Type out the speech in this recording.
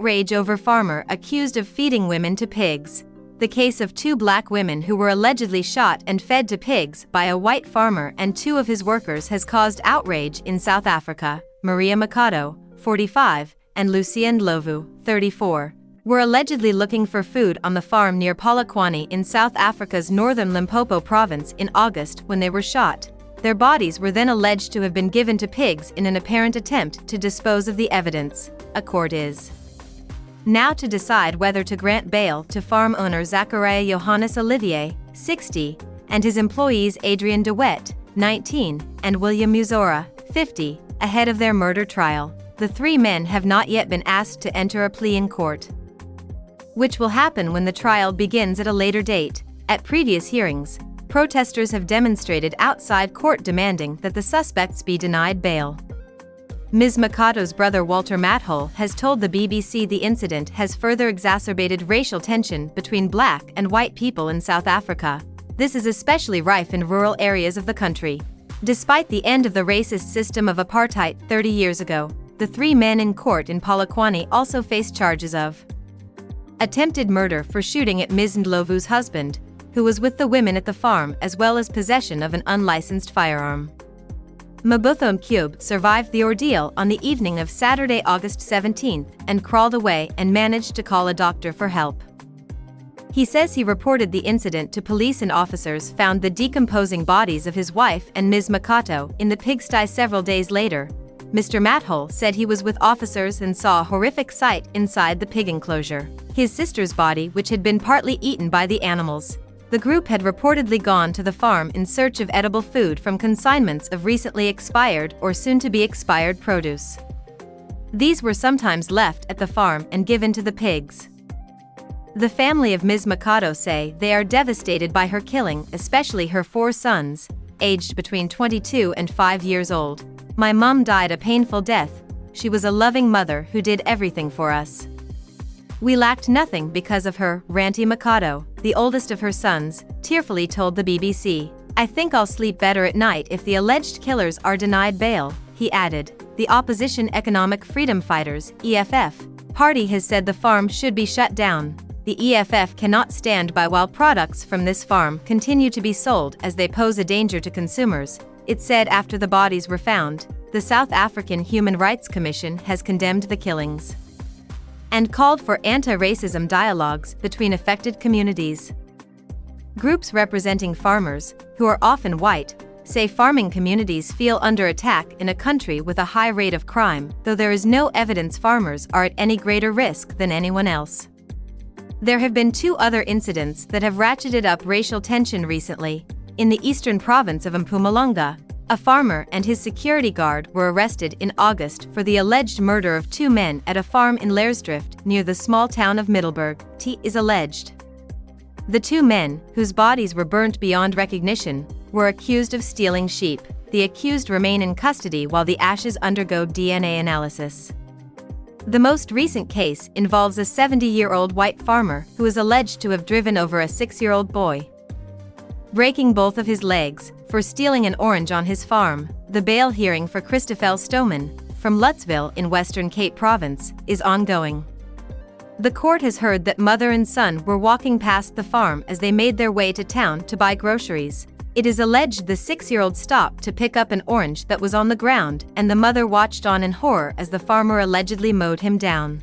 outrage over farmer accused of feeding women to pigs. The case of 2 black women who were allegedly shot and fed to pigs by a white farmer and 2 of his workers has caused outrage in South Africa. Maria Mikado, 45, and Lucia Ndlovu, 34, were allegedly looking for food on the farm near Polokwane in South Africa's northern Limpopo province in August when they were shot. Their bodies were then alleged to have been given to pigs in an apparent attempt to dispose of the evidence. A court is now to decide whether to grant bail to farm owner Zachariah Johannes Olivier, 60, and his employees Adrian DeWet, 19, and William Muzora, 50, ahead of their murder trial. The 3 men have not yet been asked to enter a plea in court, which will happen when the trial begins at a later date. At previous hearings, protesters have demonstrated outside court demanding that the suspects be denied bail. Ms. Mikado's brother Walter Mathole has told the BBC the incident has further exacerbated racial tension between black and white people in South Africa. This is especially rife in rural areas of the country. Despite the end of the racist system of apartheid 30 years ago, the 3 men in court in Polokwane also face charges of attempted murder for shooting at Ms. Ndlovu's husband, who was with the women at the farm, as well as possession of an unlicensed firearm. Mabutho Mcube survived the ordeal on the evening of Saturday, August 17, and crawled away and managed to call a doctor for help. He says he reported the incident to police and officers found the decomposing bodies of his wife and Ms. Mikado in the pigsty several days later. Mr. Mathole said he was with officers and saw a horrific sight inside the pig enclosure: his sister's body, which had been partly eaten by the animals. The group had reportedly gone to the farm in search of edible food from consignments of recently expired or soon-to-be expired produce. These were sometimes left at the farm and given to the pigs. The family of Ms. Mikado say they are devastated by her killing, especially her 4 sons, aged between 22 and 5 years old. "My mum died a painful death. She was a loving mother who did everything for us. We lacked nothing because of her," Ranti Mikado, the oldest of her sons, tearfully told the BBC. "I think I'll sleep better at night if the alleged killers are denied bail," he added. The opposition Economic Freedom Fighters, EFF, party has said the farm should be shut down. The EFF cannot stand by while products from this farm continue to be sold as they pose a danger to consumers, it said after the bodies were found. The South African Human Rights Commission has condemned the killings and called for anti-racism dialogues between affected communities. Groups representing farmers, who are often white, say farming communities feel under attack in a country with a high rate of crime, though there is no evidence farmers are at any greater risk than anyone else. There have been 2 other incidents that have ratcheted up racial tension recently. In the eastern province of Mpumalanga, a farmer and his security guard were arrested in August for the alleged murder of 2 men at a farm in Laersdrift near the small town of Middelburg, is alleged. The 2 men, whose bodies were burnt beyond recognition, were accused of stealing sheep. The accused remain in custody while the ashes undergo DNA analysis. The most recent case involves a 70-year-old white farmer who is alleged to have driven over a 6-year-old boy, breaking both of his legs, for stealing an orange on his farm. The bail hearing for Christoffel Stoneman, from Lutzville in Western Cape Province, is ongoing. The court has heard that mother and son were walking past the farm as they made their way to town to buy groceries. It is alleged the 6-year-old stopped to pick up an orange that was on the ground, and the mother watched on in horror as the farmer allegedly mowed him down.